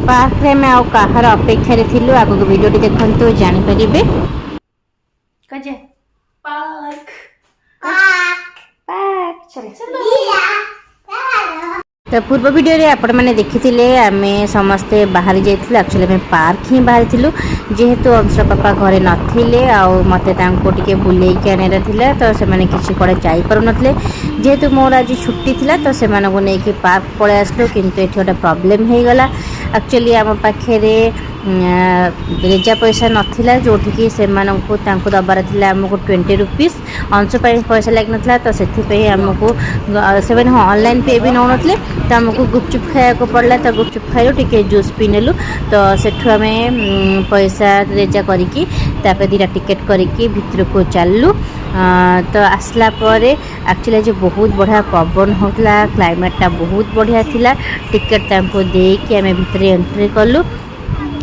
park रे में कहार अपेक्षा थिलु आगो वीडियो देखंतु जानि परिबे कजे पार्क पार्क पार्क चलो तो पूर्व वीडियो रे आपण मैंने देखी आमे समस्ते बाहर जाइए एक्चुअली आम पार्क ही बाहर थिलु जेहेतु अंशर पापा घरे नथिले आउ मते तांको टिके बुलेइके आनेरा थिला तो से माने किछि कोडे जाई पारु नथले जेहेतु मोर आज छुट्टी थिला तो से माने को नै कि पार्क पळे आसलो किंतु एठी ओटा प्रॉब्लम हे गला एक्चुअली आम पाखे रेजा पैसा नथिला जोठिकी से माननको तांको दबार थिला हमको 20 रुपीस अंश पैसा लग नथला तो सेथि आमको से ऑनलाइन पे भी नौ नथले तो आमको गुपचुप खाया को पड़ला तो गुपचुप खाइलु टिके जूस पी नेलु तो सेठु आमे पैसा रेजा करिकी तापर दिरा टिकेट करिकी भितर को चललु तो आसला परे एक्चुअली जो बहुत बढ़िया पवन होता क्लाइमेटा बहुत बढ़िया थिला टिकेट तांको देकी आमे भितर एंट्री कलु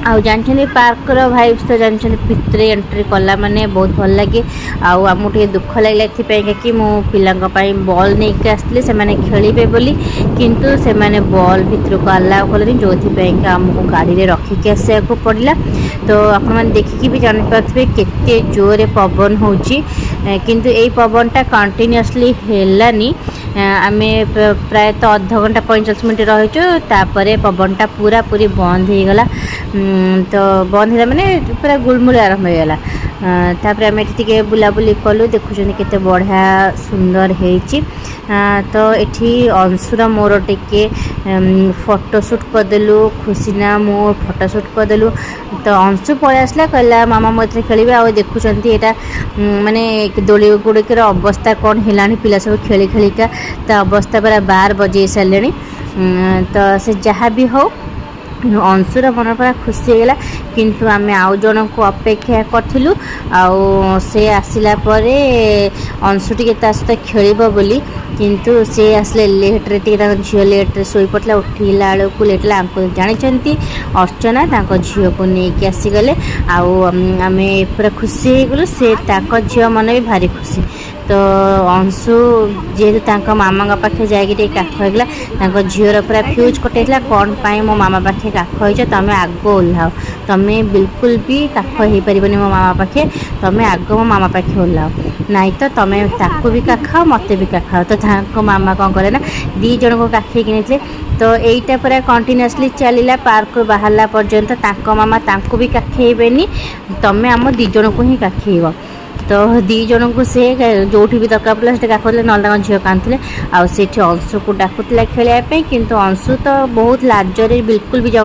आउ जानछनी पार्क रो भाइब्स तो जानछनी भितर एंट्री कला माने बहुत भल लगे आउ आमु टे दुख लागला एथि कि मो पिलांग पई बॉल नै के आस्थिले से माने खेलिबे बोली किंतु से माने बॉल भितर को अलाउ करनी जोथि पई के हमको गाड़ी रे रखी के आसे को पड़ला तो आपण माने देखि भी जानि पाथबे केते जोरे पवन होची किंतु एई पवनटा कंटीन्यूअसली हेलानी आमे प्राय तो आधा घंटा 45 मिनट रहिचो तापरे पवनटा पूरा पूरी बंद हो गला तो बंद है माने पूरा गुलमुल आरंभ हो गला तापर आम ये बुलाबुली कलु देखुं केते बढ़िया सुंदर होती तो ये अंशुर मोर टिके फोटोशूट करदेलु खुशीना मोर फोटोशूट करदेलु तो अंशु पलि आसला कहला मामा मत खेल आ देखुं यहाँ माने दोली गुड़िकर अवस्था कौन है पिला सब खेली खेलिका तो अवस्था पूरा 12 बजे सारे तो से जहाँ भी हो अंशुर मन पूरा खुशी होगा किंतु आम आउ जन को अपेक्षा करूँ आउ से आसला परे अंशु टी सहित खेल बोली किंतु से आसले लेट्रे झील लेट्रे शोई पड़ता उठला बेलू लेट आमको जानते अर्चना झील को लेकिन आसीगले आम पूरा खुशी हो गलु से झील मन भी भारी खुशी तो अंशु जेहेतु मामा पाखे जाकि काख होगा झीर पूरा फ्यूज कटेला कौन पाई मो मामा पाखे काख हो तुम आग ओह्लाओ तुम्हें बिल्कुल भी काख हो पारनि मो मामा पाखे तुम्हें आग मो मामा पाखे ओह्लाओ नाई तो तुम्हें ताकू भी काखाओ मत भी काखाओ तो मामा कौन कले ना 2 जन को काखे कि तो यहीटा पूरा कंटिन्यूअसली चलला पार्क बाहरला पर्यंत मामा तांको भी काखेबेनी तुम्हें आम 2 जन को ही काखेब तो 2 जन को से जो भी दरकार पड़ा से काखुले ना झील कांदे आउ से अंशु को डाकुला खेलने किंतु अंशु तो बहुत लाजरे बिल्कुल भी